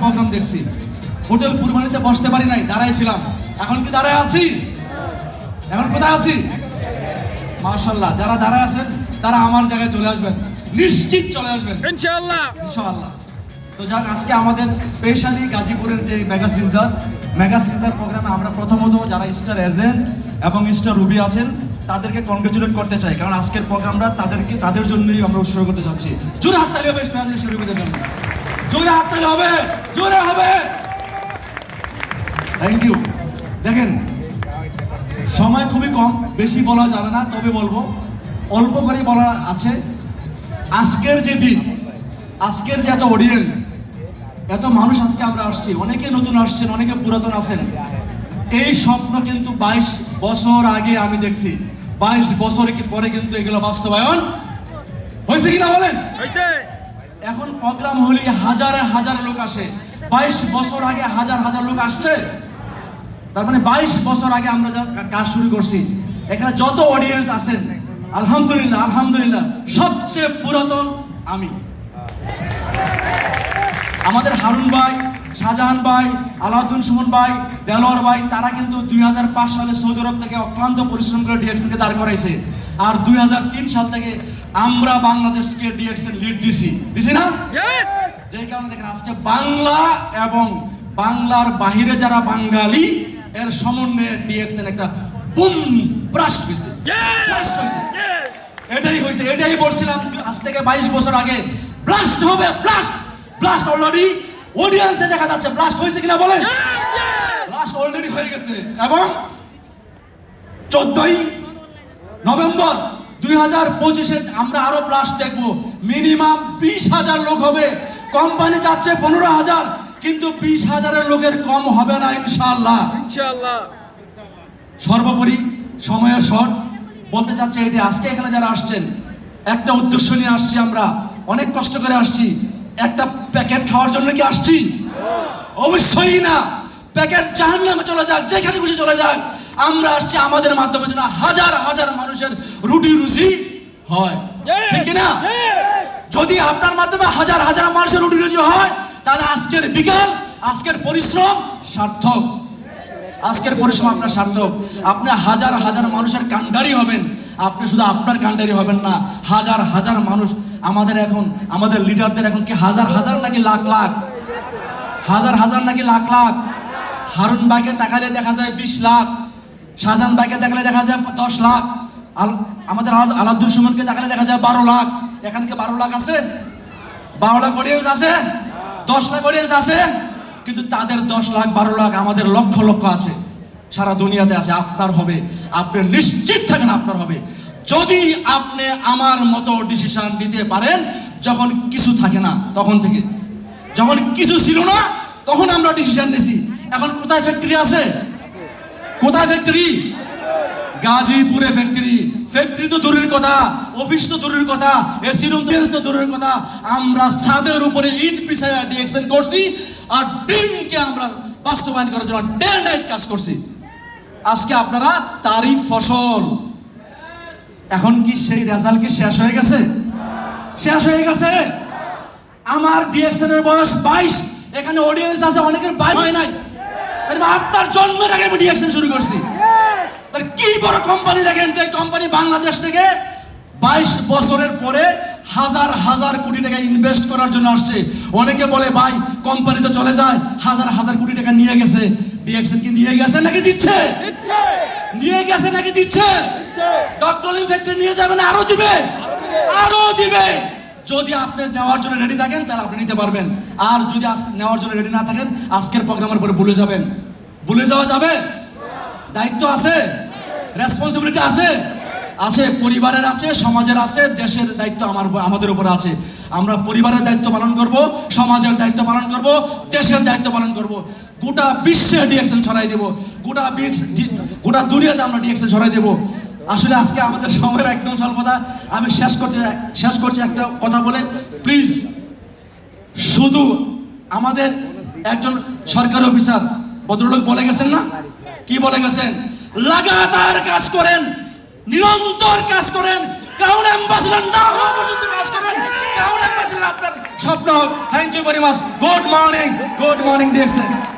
Programme দেখছি, hotel পুরবানিতে বসতে পারি নাই, দাঁড়াইছিলাম। এখন কি দাঁড়ায় আছি? এখন কোথায় আছি? মাশাআল্লাহ, যারা দাঁড়ায় আছেন তারা আমার জায়গায় চলে আসবেন, নিশ্চিত চলে আসবেন ইনশাআল্লাহ ইনশাআল্লাহ। তো যাক, আজকে আমাদের স্পেশালি গাজীপুরের যে মেগা সিজদার প্রোগ্রামে আমরা প্রথমত যারা স্টার এজেন্ট এবং স্টার রুবি আছেন তাদেরকে কংগ্রেচুলেট করতে চাই, কারণ আজকের প্রোগ্রামটা তাদের জন্যই আমরা উৎসর্গ করতে যাচ্ছি। জোরে হাততালি হবে স্টার এজেন্ট রুবিদের জন্য, জোরে হাততালি হবে, জোরে হবে। Thank you. দেখেন, সময় খুবই কম, বেশি বলা যাবে না, তবে বলবো অল্প করে বলা আছে। আজকের যে দিন, আজকের যে এত অডিয়েন্স, এত মানুষ আজকে আমরা আসছি, অনেকে নতুন আসছেন, অনেকে পুরাতন আছেন। এই স্বপ্ন কিন্তু 22 বছর আগে আমি দেখছি, 22 বছর পরে কিন্তু এগুলো বাস্তবায়ন হয়েছে কিনা বলেন? এখন প্রোগ্রাম হলে হাজারে হাজার লোক আসে, 22 বছর আগে হাজার হাজার লোক আসছে। তার মানে 22 বছর আগে আমরা যা কাজ শুরু করছি, এখানে যত অডিয়েন্স আছেন আলহামদুলিল্লাহ আলহামদুলিল্লাহ সবচেয়ে পুরাতন আমি। আমাদের হারুন ভাই, শাহজাহান ভাই, আলাউদ্দিন সুমন ভাই, দেলোয়ার ভাই, তারা কিন্তু 2005 সালে সৌদি আরব থেকে অক্লান্ত পরিশ্রম করে ডিএক্সএনকে দাঁড় করাইছে। আর 2003 সাল থেকে আমরা বাংলাদেশকে ডিএক্সএন লিড দিছি না? যেই কারণে দেখেন আজকে বাংলা এবং বাংলার বাহিরে যারা বাঙালি এর সমন্বয়ে ডিএক্সএন একটা বুম ব্রাস্ট হয়েছে। এটাই হয়েছে, এটাই বলছিলাম আজ থেকে 22 বছর আগে ব্লাস্ট হবে, ব্লাস্ট অলরেডি অডিয়েন্সে দেখা যাচ্ছে। ব্লাস্ট হয়েছে কিনা বলেন? ব্লাস্ট অলরেডি হয়ে গেছে। এবং 14ই নভেম্বর 2025-এ আমরা আরো ব্লাস্ট দেখবো। মিনিমাম 20,000 লোক হবে। কোম্পানি চাচ্ছে 15,000, কিন্তু 20,000-এর লোকের কম হবে না ইনশাআল্লাহ। সর্বোপরি সময়ের শর্ট, বলতে চাচ্ছি এটি, আজকে এখানে যারা আসছেন একটা উদ্দেশ্য নিয়ে আসছি, আমরা অনেক কষ্ট করে আসছি। একটা প্যাকেট খাওয়ার জন্য কি আসছি? অবশ্যই না। প্যাকেট জাহান্নামে চলে যাক, যেখানে খুশি চলে যাক, আমরা আসছি আমাদের মাধ্যমে যেন হাজার হাজার মানুষের রুটি রুজি হয়, ঠিক না? যদি আপনার মাধ্যমে হাজার হাজার মানুষের রুটি রুজি হয়, তাহলে আজকের বিকাল, আজকের পরিশ্রম সার্থক। আজকের পরিশ্রম আপনার সার্থক। আপনি হাজার হাজার মানুষের কান্ডারি হবেন। আপনি শুধু আপনার কান্ডারি হবেন না, হাজার হাজার মানুষ। আমাদের এখন আমাদের লিডারদের এখন কি হাজার হাজার নাকি লাখ লাখ? হাজার হাজার নাকি লাখ লাখ? হারুন ভাইকে তাকালে দেখা যায় 20 লাখ, শাহজাহান ভাইকে দেখালে দেখা যায় 10 লাখ, আমাদের আলাউদ্দিন সুমনকে দেখালে দেখা যায় 12 লাখ। এখানে কি 12 লাখ আছে? 12 লাখ অডিয়েন্স আছে? 10 লাখ অডিয়েন্স আছে? কিন্তু তাদের 10 লাখ 12 লাখ, আমাদের লক্ষ লক্ষ আছে, সারা দুনিয়াতে আছে। আপনার হবে, আপনি নিশ্চিত থাকেন আপনার হবে, যদি আপনি আমার মতো ডিসিশন নিতে পারেন। যখন কিছু থাকে না তখন থেকে, যখন কিছু ছিল না তখন আমরা ডিসিশন নিয়েছি। এখন কোথায় ফ্যাক্টরি আছে? কোথায় ফ্যাক্টরি? গাজীপুরে ফ্যাক্টরি তো দূরের কথা, অফিস তো দূরের কথা, এসি রুম তো দূরের কথা। আমরা ছাদের উপরে ইট বিছায়া ডিএক্সএন করছি, আর ড্রিমকে আমরা বাস্তবায়ন করার জন্য ডে নাইট কাজ করছি। আজকে আপনারা তারই ফসল। এখন কি সেই রেজাল্ট কি শেষ হয়ে গেছে? শেষ হয়ে গেছে। আমার ডিএক্সএন এর বয়স 22, এখানে অডিয়েন্স আছে অনেকের 22 হয় নাই। আপনার জন্মের আগে আমি ডিএক্সএন শুরু করছি। কি বড় কোম্পানি দেখেন, যে কোম্পানি বাংলাদেশ থেকে 22 বছরের পরে হাজার হাজার কোটি টাকা ইনভেস্ট করার জন্য আসছে। অনেকে বলে ভাই কোম্পানি তো চলে যায়, হাজার হাজার কোটি টাকা নিয়ে গেছে। ডিএক্সএন কি নিয়ে গেছে নাকি দিচ্ছে? নিয়ে গেছে নাকি দিচ্ছে? ডক্টর লিম ফ্যাক্টরি নিয়ে যাবেন, আরো দিবে, আরো দিবে। যদি আপনি নেওয়ার জন্য রেডি থাকেন তাহলে আপনি নিতে পারবেন। আর যদি নেওয়ার জন্য রেডি না থাকেন, আজকের প্রোগ্রামের পরে ভুলে যাবেন। ভুলে যাওয়া যাবে? দায়িত্ব আছে, রেসপন্সিবিলিটি আছে, আছে, পরিবারের আছে, সমাজের আছে, দেশের দায়িত্ব আমাদের উপরে আছে। আমরা পরিবারের দায়িত্ব পালন করব, সমাজের দায়িত্ব পালন করব, দেশের দায়িত্ব পালন করব। গোটা বিশ্বে ডিএক্সএন ছড়াই দেব, গোটা দুনিয়াতে আমরা ডিএক্সএন ছড়াই দেব। আসলে আজকে আমাদের সময়ের একদম স্বল্পতা। আমি শেষ করছি একটা কথা বলে, প্লিজ। শুধু আমাদের একজন সরকারি অফিসার ভদ্রলোক বলে গেছেন না, কি বলে গেছেন? লাগাতার কাজ করেন, নিরন্তর কাজ করেন, ক্রাউন অ্যাম্বাসেডর না হওয়া পর্যন্ত কাজ করেন। ক্রাউন অ্যাম্বাসেডর আপনার স্বপ্ন। Thank you very much. Good morning. Morning DXN.